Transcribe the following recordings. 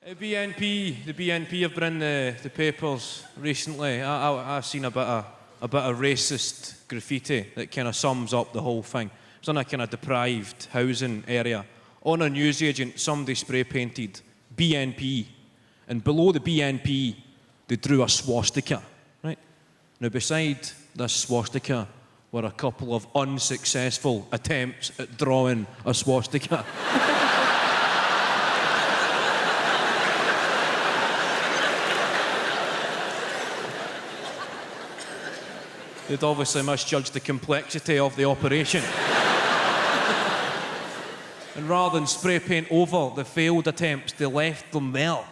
The BNP have been in the papers recently. I've seen a bit of racist graffiti that kind of sums up the whole thing. It's in a kind of deprived housing area. On a newsagent, somebody spray painted BNP, and below the BNP, they drew a swastika. Right now, beside this swastika were a couple of unsuccessful attempts at drawing a swastika. They'd obviously misjudged the complexity of the operation. And rather than spray paint over the failed attempts, they left them there.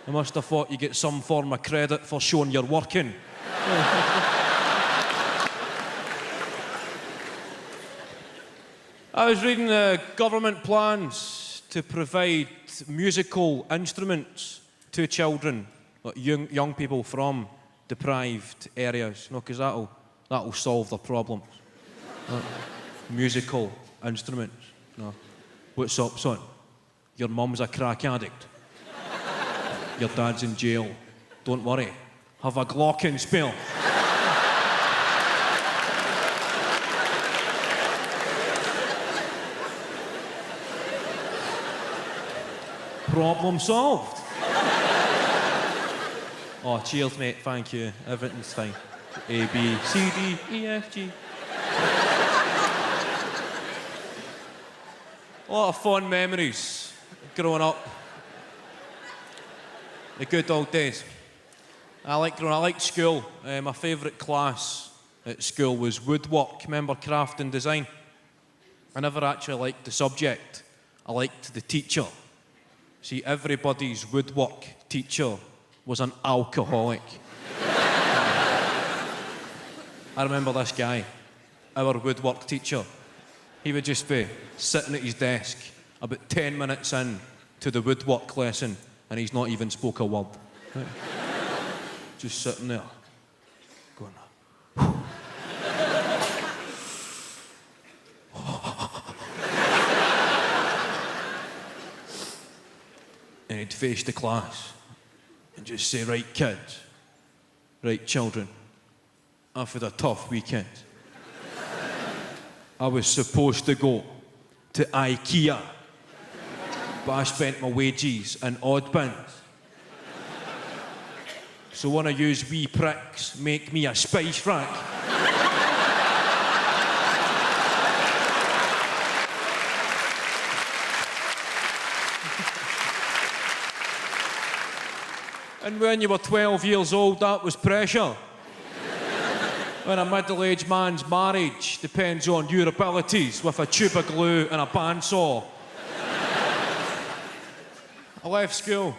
They must have thought you get some form of credit for showing you're working. I was reading the government plans to provide musical instruments to children, like young people from deprived areas, because that'll solve the problems. Musical instruments. No. What's up, son? Your mum's a crack addict. Your dad's in jail. Don't worry. Have a Glockenspiel spell. Problem solved. Oh, cheers, mate. Thank you. Everything's fine. A, B, C, D, E, F, G. A lot of fond memories growing up. The good old days. I liked school. My favourite class at school was woodwork. Remember craft and design? I never actually liked the subject. I liked the teacher. See, everybody's woodwork teacher was an alcoholic. I remember this guy, our woodwork teacher. He would just be sitting at his desk about 10 minutes in to the woodwork lesson, and he's not even spoke a word. Right? Just sitting there, going, and he'd face the class and just say, right kids, right children, I've had a tough weekend. I was supposed to go to IKEA, but I spent my wages in odd bins. So one of yous wee pricks make me a spice rack. And when you were 12 years old, that was pressure. When a middle-aged man's marriage depends on your abilities with a tube of glue and a bandsaw. I left school.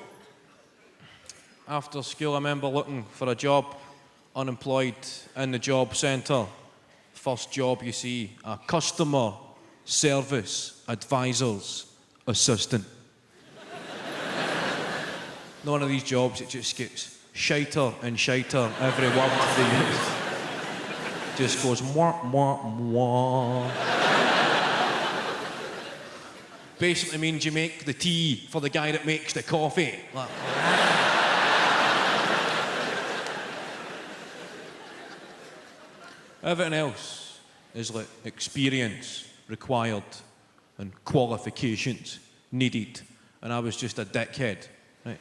After school, I remember looking for a job, unemployed, in the job centre. First job you see, a customer service advisor's assistant. None of these jobs, it just gets shiter and shiter every word they use. Just goes mwah, mwah, mwah. Basically means you make the tea for the guy that makes the coffee. Like, everything else is like experience required and qualifications needed. And I was just a dickhead. Right?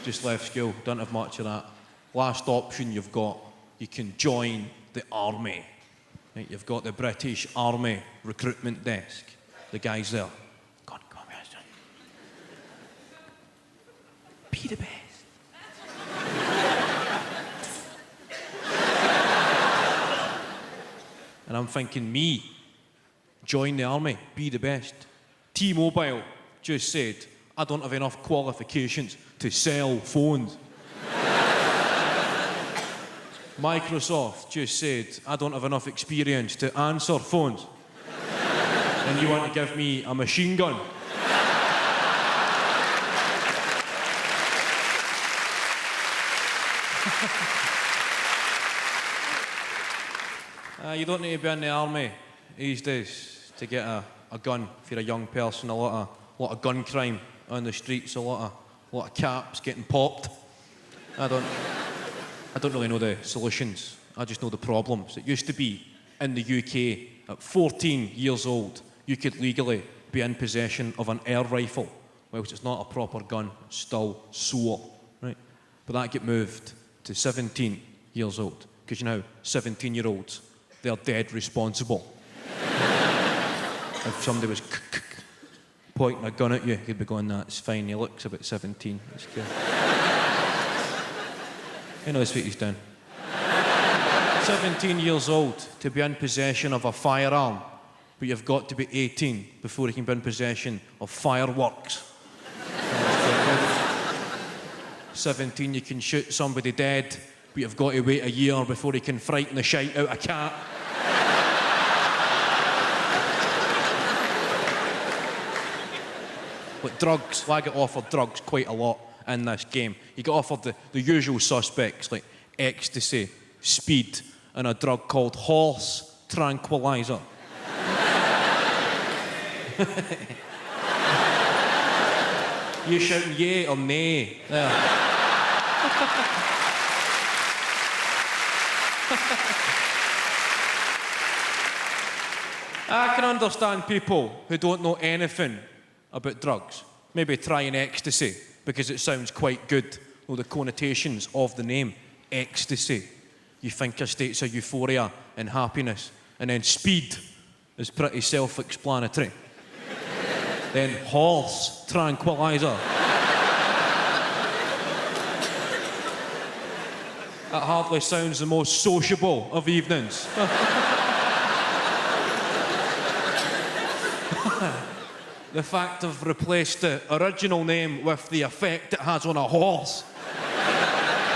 Just left school, don't have much of that. Last option you've got, you can join the army. Right? You've got the British Army recruitment desk. The guy's there. Come on, here, son. Be the best. And I'm thinking, me, join the army, be the best. T-Mobile just said, I don't have enough qualifications to sell phones. Microsoft just said, I don't have enough experience to answer phones. And you want to give me a machine gun? You don't need to be in the army these days to get a gun if you're a young person. A lot of gun crime on the streets, a lot of caps getting popped. I don't really know the solutions. I just know the problems. It used to be in the UK, at 14 years old, you could legally be in possession of an air rifle, whilst it's not a proper gun, it's still SWAT, right? But that get moved to 17 years old, because you know, 17-year-olds, they're dead responsible. If somebody was pointing a gun at you, you'd be going, that's fine, he looks about 17. That's good. He knows what he's done. 17 years old to be in possession of a firearm, but you've got to be 18 before you can be in possession of fireworks. 17, you can shoot somebody dead, but you've got to wait a year before you can frighten the shite out of a cat. But drugs, I get offered drugs quite a lot in this game. You get offered the usual suspects like ecstasy, speed, and a drug called horse tranquilizer. You shouting yay or nay? There. I can understand people who don't know anything about drugs. Maybe trying ecstasy because it sounds quite good. Well, the connotations of the name, ecstasy. You think of states of euphoria and happiness. And then speed is pretty self-explanatory. Then horse tranquilizer. That hardly sounds the most sociable of evenings. The fact I've replaced the original name with the effect it has on a horse.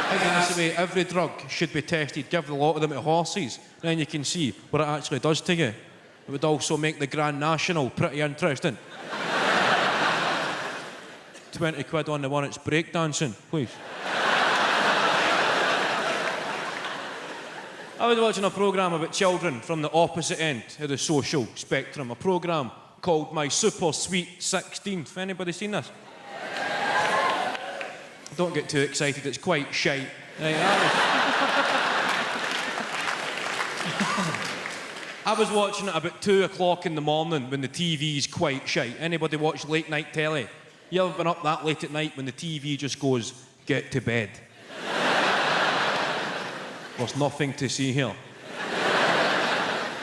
I think that's the way every drug should be tested. Give a lot of them to horses, then you can see what it actually does to you. It would also make the Grand National pretty interesting. 20 quid on the one that's breakdancing, please. I was watching a programme about children from the opposite end of the social spectrum, a programme called My Super Sweet 16th. Anybody seen this? Don't get too excited, it's quite shite. I was watching it about 2 o'clock in the morning when the TV's quite shite. Anybody watch late night telly? You ever been up that late at night when the TV just goes, get to bed? There's nothing to see here.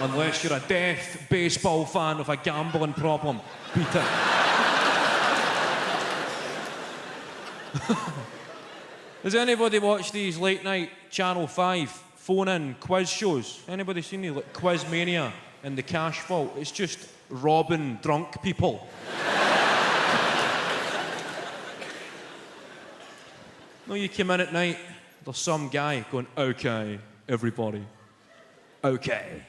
Unless you're a deaf baseball fan with a gambling problem, Peter. Does anybody watch these late night Channel 5 phone-in quiz shows? Anybody seen these, like Quiz Mania and The Cash Vault? It's just robbing drunk people. No, you come in at night, there's some guy going, okay, everybody, okay.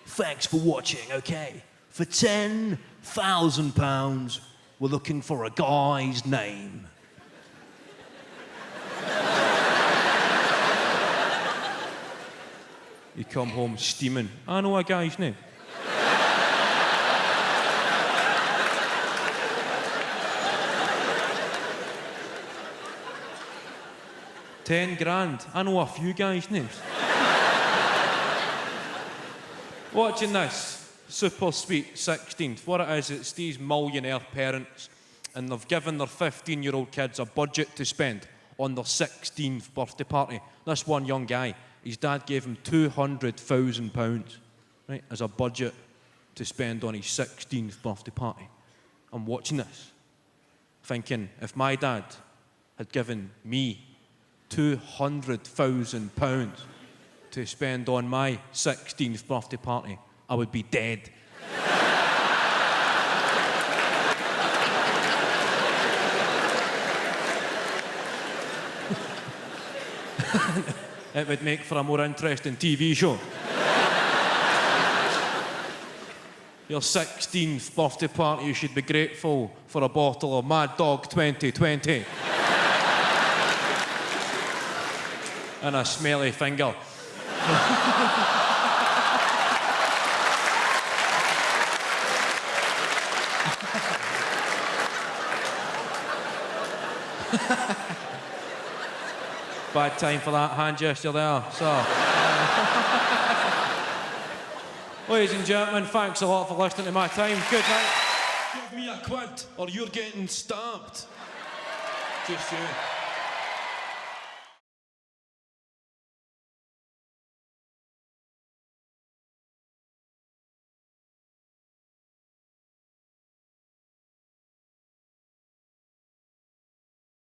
Thanks for watching, okay. For £10,000, we're looking for a guy's name. You come home steaming. I know a guy's name. £10,000. I know a few guys' names. Watching this Super Sweet 16th, what it is, it's these millionaire parents and they've given their 15-year-old kids a budget to spend on their 16th birthday party. This one young guy, his dad gave him £200,000, right, as a budget to spend on his 16th birthday party. I'm watching this, thinking, if my dad had given me £200,000 to spend on my 16th birthday party, I would be dead. It would make for a more interesting TV show. Your 16th birthday party, you should be grateful for a bottle of Mad Dog 2020. And a smelly finger. Bad time for that hand gesture there. So, ladies and gentlemen, thanks a lot for listening to my time. Good night. Give me a quid or you're getting stabbed. Just you.